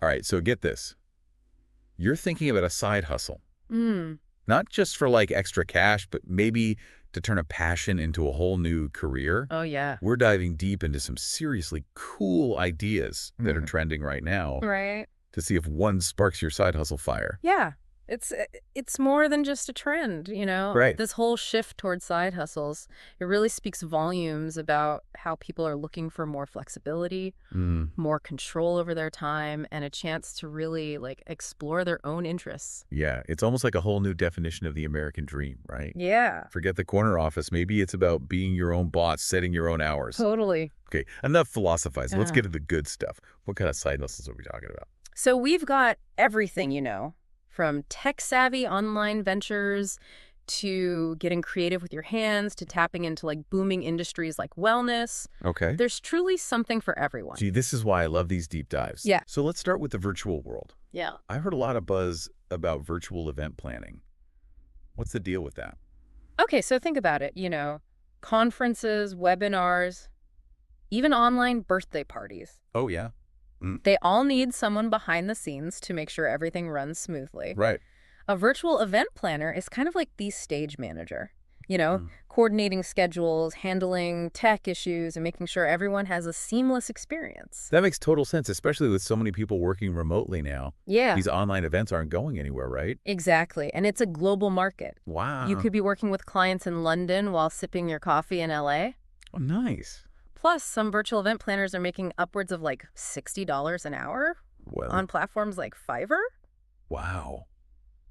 All right, so get this. You're thinking about a side hustle, Mm. not just for like extra cash, but maybe to turn a passion into a whole new career. Oh, yeah. We're diving deep into some seriously cool ideas that are trending right now Right. to see if one sparks your side hustle fire. Yeah. It's more than just a trend, you know? Right. This whole shift towards side hustles, it really speaks volumes about how people are looking for more flexibility, Mm, more control over their time, and a chance to really like explore their own interests. yeah, it's almost like a whole new definition of the American dream, right? Yeah, Forget the corner office. Maybe it's about being your own boss, setting your own hours. totally. Okay, enough philosophizing. Let's Uh, get to the good stuff. What kind of side hustles are we talking about? so we've got everything, from tech-savvy online ventures to getting creative with your hands to tapping into like booming industries like wellness. Okay. There's truly something for everyone. Gee, this is why I love these deep dives. Yeah. So let's start with the virtual world. Yeah. I heard a lot of buzz about virtual event planning. What's the deal with that? Okay, so think about it, conferences, webinars, even online birthday parties. Oh, yeah. They all need someone behind the scenes to make sure everything runs smoothly. Right. A virtual event planner is kind of like the stage manager, Mm. coordinating schedules, handling tech issues, and making sure everyone has a seamless experience. That makes total sense, especially with so many people working remotely now. Yeah, These online events aren't going anywhere, right? exactly. And it's a global market. Wow. You could be working with clients in London while sipping your coffee in LA. Oh, nice. Plus, some virtual event planners are making upwards of like $60 an hour Well, on platforms like Fiverr. wow.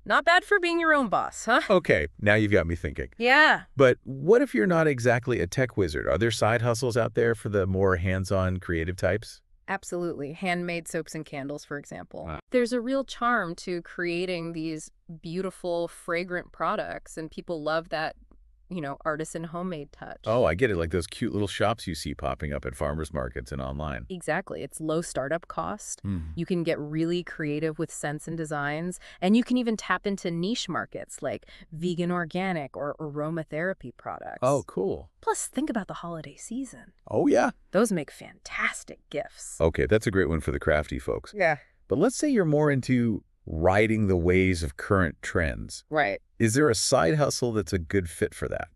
Not bad for being your own boss, huh? Okay, now you've got me thinking. Yeah. But what if you're not exactly a tech wizard? Are there side hustles out there for the more hands-on creative types? Absolutely. Handmade soaps and candles, for example. Wow. There's a real charm to creating these beautiful, fragrant products, and people love that, artisan homemade touch. Oh, I get it. Like those cute little shops you see popping up at farmers markets and online. Exactly. It's low startup cost. Mm. You can get really creative with scents and designs, and you can even tap into niche markets like vegan organic or aromatherapy products. Oh, cool. Plus, think about the holiday season. Oh, yeah. Those make fantastic gifts. Okay, that's a great one for the crafty folks. Yeah. But let's say you're more into riding the waves of current trends. Right. Is there a side hustle that's a good fit for that?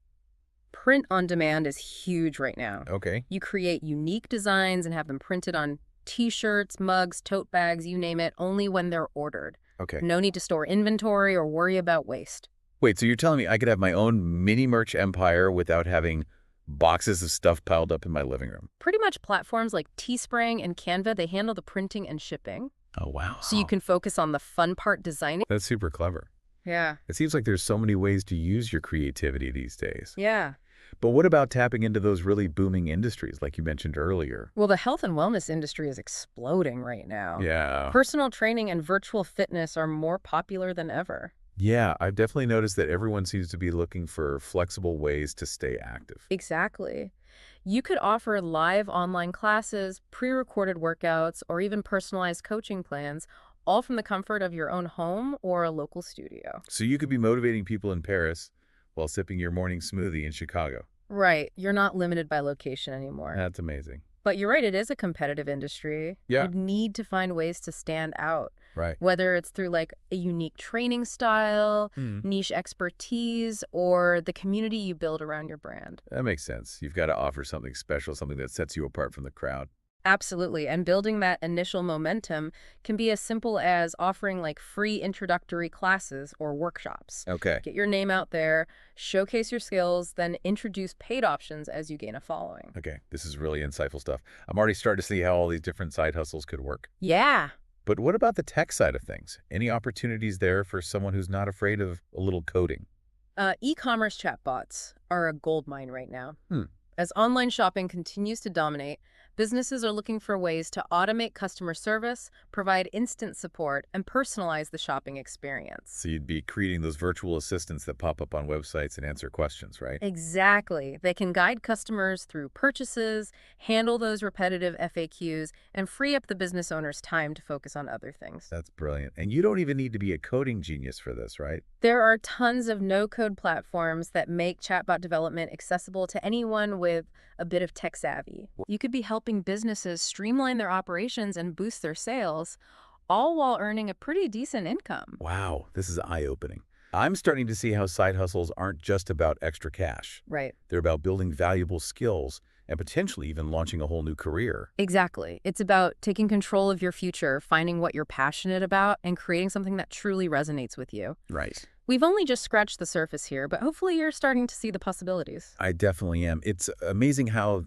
Print on demand is huge right now. Okay. You create unique designs and have them printed on t-shirts, mugs, tote bags, you name it, only when they're ordered. Okay. No need to store inventory or worry about waste. Wait, so you're telling me I could have my own mini merch empire without having boxes of stuff piled up in my living room? Pretty much platforms like Teespring and Canva, they handle the printing and shipping. Oh, wow. So you can focus on the fun part designing. That's super clever. Yeah. It seems like there's so many ways to use your creativity these days. Yeah. But what about tapping into those really booming industries like you mentioned earlier? Well, the health and wellness industry is exploding right now. Yeah. Personal training and virtual fitness are more popular than ever. Yeah, I've definitely noticed that everyone seems to be looking for flexible ways to stay active. Exactly. You could offer live online classes, pre-recorded workouts, or even personalized coaching plans, all from the comfort of your own home or a local studio. So you could be motivating people in Paris while sipping your morning smoothie in Chicago. Right. You're not limited by location anymore. That's amazing. But you're right, it is a competitive industry. Yeah. You need to find ways to stand out, Right. whether it's through like a unique training style, niche expertise, or the community you build around your brand. That makes sense. You've got to offer something special, something that sets you apart from the crowd. Absolutely. And building that initial momentum can be as simple as offering like free introductory classes or workshops. Okay. Get your name out there, showcase your skills, then introduce paid options as you gain a following. Okay. This is really insightful stuff. I'm already starting to see how all these different side hustles could work. Yeah. But what about the tech side of things? Any opportunities there for someone who's not afraid of a little coding? E-commerce chatbots are a goldmine right now. Hmm. As online shopping continues to dominate, businesses are looking for ways to automate customer service, provide instant support, and personalize the shopping experience. So you'd be creating those virtual assistants that pop up on websites and answer questions, right? Exactly. They can guide customers through purchases, handle those repetitive FAQs, and free up the business owner's time to focus on other things. That's brilliant. And you don't even need to be a coding genius for this, right? There are tons of no-code platforms that make chatbot development accessible to anyone with a bit of tech savvy. You could be helping businesses streamline their operations and boost their sales, all while earning a pretty decent income. Wow, this is eye-opening. I'm starting to see how side hustles aren't just about extra cash. Right. They're about building valuable skills and potentially even launching a whole new career. Exactly. It's about taking control of your future, finding what you're passionate about, and creating something that truly resonates with you. Right. We've only just scratched the surface here, but hopefully you're starting to see the possibilities. I definitely am. It's amazing how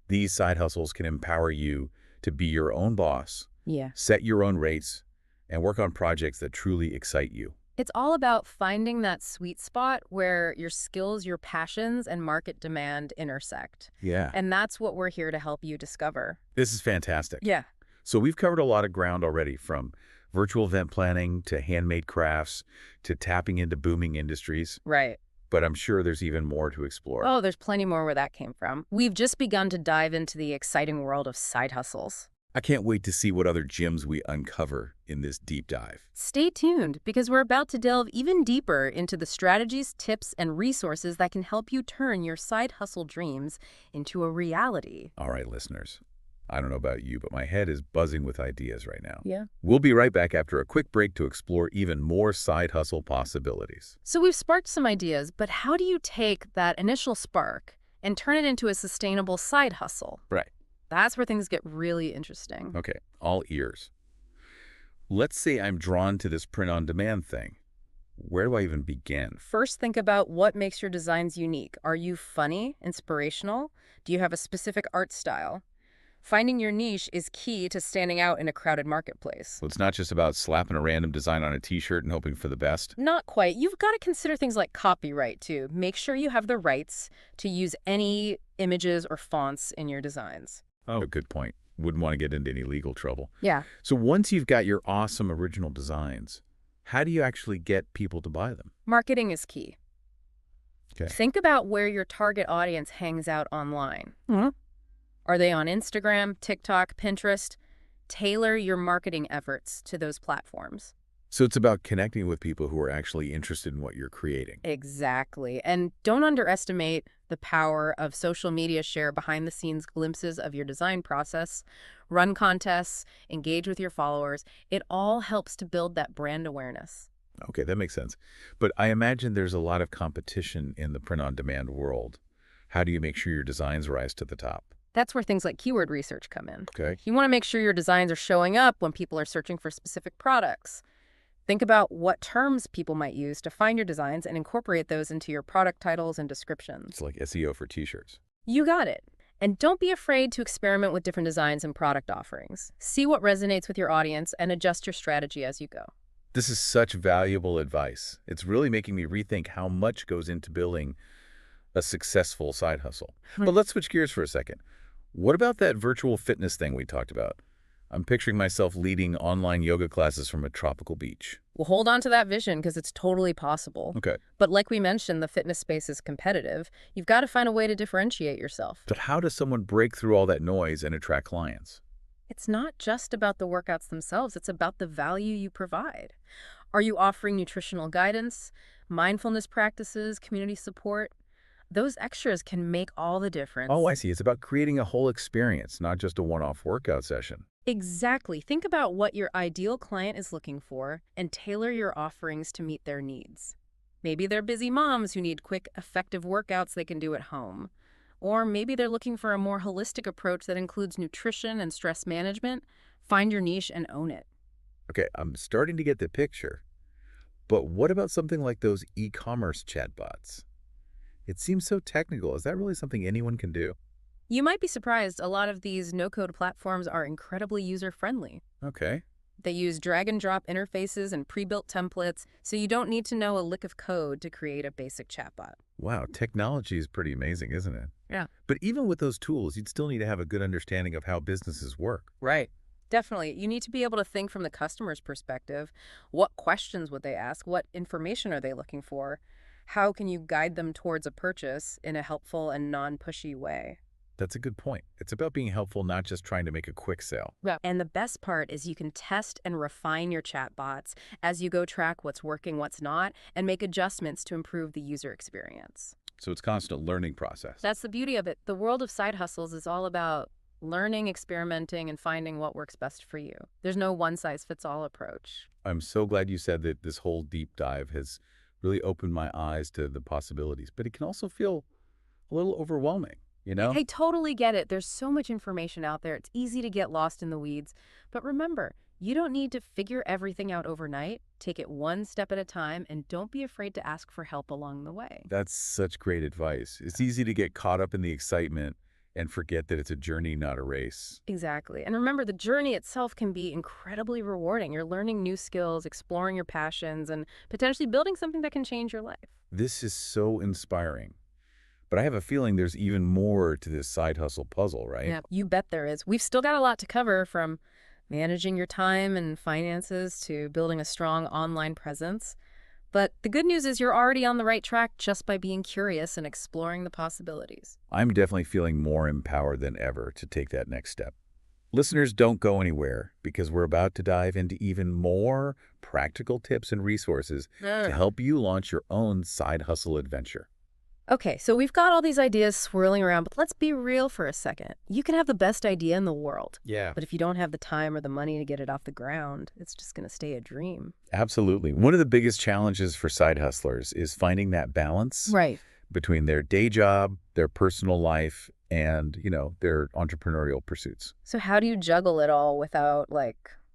these side hustles can empower you to be your own boss, Yeah. set your own rates, and work on projects that truly excite you. It's all about finding that sweet spot where your skills, your passions, and market demand intersect. Yeah. And that's what we're here to help you discover. This is fantastic. Yeah. So we've covered a lot of ground already, from virtual event planning to handmade crafts to tapping into booming industries. Right. But I'm sure there's even more to explore. Oh, there's plenty more where that came from. We've just begun to dive into the exciting world of side hustles. I can't wait to see what other gems we uncover in this deep dive. Stay tuned, because we're about to delve even deeper into the strategies, tips, and resources that can help you turn your side hustle dreams into a reality. All right, listeners. I don't know about you, but my head is buzzing with ideas right now. Yeah. We'll be right back after a quick break to explore even more side hustle possibilities. So we've sparked some ideas, but how do you take that initial spark and turn it into a sustainable side hustle? Right. That's where things get really interesting. Okay, all ears. Let's say I'm drawn to this print-on-demand thing. Where do I even begin? First, think about what makes your designs unique. Are you funny, inspirational? Do you have a specific art style? Finding your niche is key to standing out in a crowded marketplace. So it's not just about slapping a random design on a t-shirt and hoping for the best? Not quite. You've got to consider things like copyright, too. Make sure you have the rights to use any images or fonts in your designs. Oh, good point. Wouldn't want to get into any legal trouble. Yeah. So once you've got your awesome original designs, how do you actually get people to buy them? Marketing is key. Okay. Think about where your target audience hangs out online. Are they on Instagram, TikTok, Pinterest? Tailor your marketing efforts to those platforms. So it's about connecting with people who are actually interested in what you're creating. Exactly. And don't underestimate the power of social media. Share behind-the-scenes glimpses of your design process, run contests, engage with your followers. It all helps to build that brand awareness. Okay, that makes sense. But I imagine there's a lot of competition in the print-on-demand world. How do you make sure your designs rise to the top? That's where things like keyword research come in. Okay. You want to make sure your designs are showing up when people are searching for specific products. Think about what terms people might use to find your designs and incorporate those into your product titles and descriptions. It's like SEO for t-shirts. You got it. And don't be afraid to experiment with different designs and product offerings. See what resonates with your audience and adjust your strategy as you go. This is such valuable advice. It's really making me rethink how much goes into building a successful side hustle. But let's switch gears for a second. What about that virtual fitness thing we talked about? I'm picturing myself leading online yoga classes from a tropical beach. Well, hold on to that vision, because it's totally possible. Okay. But like we mentioned, the fitness space is competitive. You've got to find a way to differentiate yourself. But how does someone break through all that noise and attract clients? It's not just about the workouts themselves. It's about the value you provide. Are you offering nutritional guidance, mindfulness practices, community support? Those extras can make all the difference. Oh, I see. It's about creating a whole experience, not just a one-off workout session. Exactly. Think about what your ideal client is looking for and tailor your offerings to meet their needs. Maybe they're busy moms who need quick, effective workouts they can do at home. Or maybe they're looking for a more holistic approach that includes nutrition and stress management. Find your niche and own it. Okay, I'm starting to get the picture. But what about something like those e-commerce chatbots? It seems so technical. Is that really something anyone can do? You might be surprised. A lot of these no-code platforms are incredibly user-friendly. Okay. They use drag-and-drop interfaces and pre-built templates, so you don't need to know a lick of code to create a basic chatbot. Wow, technology is pretty amazing, isn't it? Yeah. But even with those tools, you'd still need to have a good understanding of how businesses work. Right. Definitely. You need to be able to think from the customer's perspective. What questions would they ask? What information are they looking for? How can you guide them towards a purchase in a helpful and non-pushy way? That's a good point. It's about being helpful, not just trying to make a quick sale. Yeah. And the best part is you can test and refine your chatbots as you go, track what's working, what's not, and make adjustments to improve the user experience. So it's a constant learning process. That's the beauty of it. The world of side hustles is all about learning, experimenting, and finding what works best for you. There's no one-size-fits-all approach. I'm so glad you said that this whole deep dive has really opened my eyes to the possibilities, but it can also feel a little overwhelming, you know? I totally get it. There's so much information out there. It's easy to get lost in the weeds. But remember, you don't need to figure everything out overnight. Take it one step at a time, and don't be afraid to ask for help along the way. That's such great advice. It's easy to get caught up in the excitement and forget that it's a journey, not a race. Exactly. And remember, the journey itself can be incredibly rewarding. You're learning new skills, exploring your passions, and potentially building something that can change your life. This is so inspiring. But I have a feeling there's even more to this side hustle puzzle, right? Yeah, you bet there is. We've still got a lot to cover, from managing your time and finances to building a strong online presence. But the good news is you're already on the right track just by being curious and exploring the possibilities. I'm definitely feeling more empowered than ever to take that next step. Listeners, don't go anywhere, because we're about to dive into even more practical tips and resources to help you launch your own side hustle adventure. Okay, so we've got all these ideas swirling around, but let's be real for a second. You can have the best idea in the world, Yeah. but if you don't have the time or the money to get it off the ground, it's just going to stay a dream. Absolutely. One of the biggest challenges for side hustlers is finding that balance Right. between their day job, their personal life, and, their entrepreneurial pursuits. So how do you juggle it all without,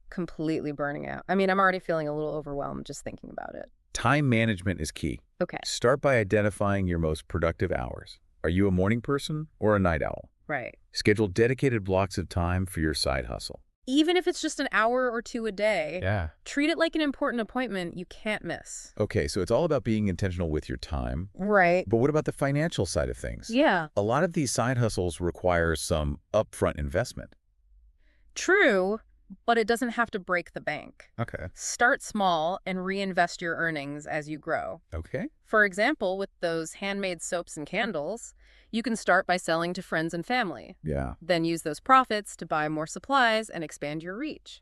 completely burning out? I mean, I'm already feeling a little overwhelmed just thinking about it. Time management is key. Okay, Start by identifying your most productive hours. Are you a morning person or a night owl? right. Schedule dedicated blocks of time for your side hustle. Even if it's just an hour or two a day, Yeah. treat it like an important appointment you can't miss. Okay, so it's all about being intentional with your time. Right. But what about the financial side of things? Yeah, A lot of these side hustles require some upfront investment. true, but it doesn't have to break the bank. Okay. Start small and reinvest your earnings as you grow. Okay. For example, with those handmade soaps and candles, you can start by selling to friends and family. Yeah. Then use those profits to buy more supplies and expand your reach.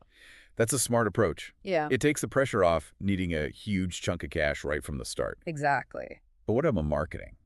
That's a smart approach. Yeah, It takes the pressure off needing a huge chunk of cash right from the start. exactly. But what about marketing?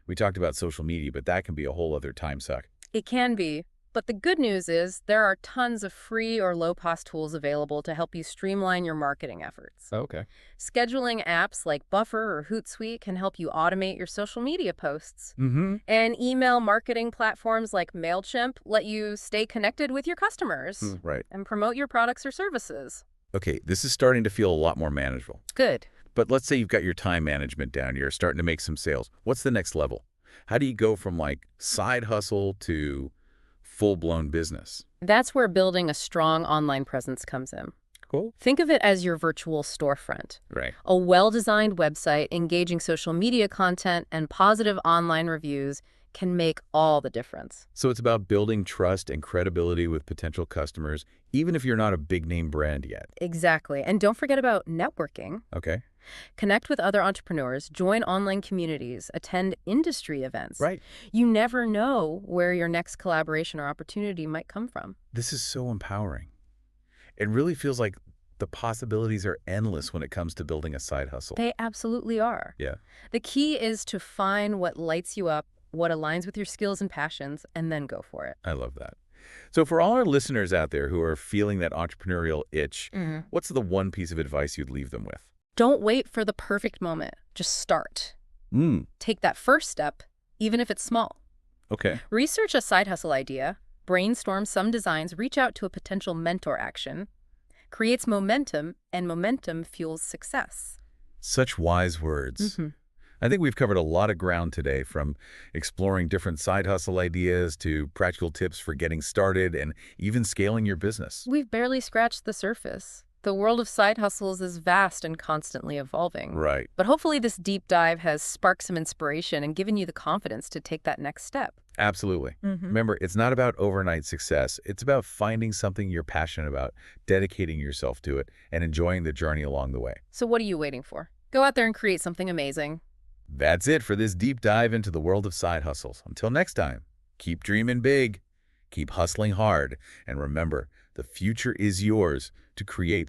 We talked about social media, but that can be a whole other time suck. It can be, but the good news is there are tons of free or low-cost tools available to help you streamline your marketing efforts. Okay. Scheduling apps like Buffer or Hootsuite can help you automate your social media posts. Mm-hmm. And email marketing platforms like MailChimp let you stay connected with your customers Right. and promote your products or services. Okay, this is starting to feel a lot more manageable. Good. But let's say you've got your time management down. You're starting to make some sales. What's the next level? How do you go from side hustle to full-blown business? That's where building a strong online presence comes in. Cool. Think of it as your virtual storefront. Right. A well-designed website, engaging social media content, and positive online reviews can make all the difference. So it's about building trust and credibility with potential customers, even if you're not a big-name brand yet. Exactly. And don't forget about networking. Okay. Connect with other entrepreneurs, join online communities, attend industry events. Right. You never know where your next collaboration or opportunity might come from. This is so empowering. It really feels like the possibilities are endless when it comes to building a side hustle. They absolutely are. Yeah. The key is to find what lights you up, what aligns with your skills and passions, and then go for it. I love that. So for all our listeners out there who are feeling that entrepreneurial itch, what's the one piece of advice you'd leave them with? Don't wait for the perfect moment. Just start. Take that first step, even if it's small. Okay. Research a side hustle idea, brainstorm some designs, reach out to a potential mentor. Action creates momentum, and momentum fuels success. Such wise words. I think we've covered a lot of ground today, from exploring different side hustle ideas to practical tips for getting started and even scaling your business. We've barely scratched the surface. The world of side hustles is vast and constantly evolving. Right. But hopefully this deep dive has sparked some inspiration and given you the confidence to take that next step. Absolutely. Remember, it's not about overnight success. It's about finding something you're passionate about, dedicating yourself to it, and enjoying the journey along the way. So what are you waiting for? Go out there and create something amazing. That's it for this deep dive into the world of side hustles. Until next time, keep dreaming big, keep hustling hard, and remember, the future is yours to create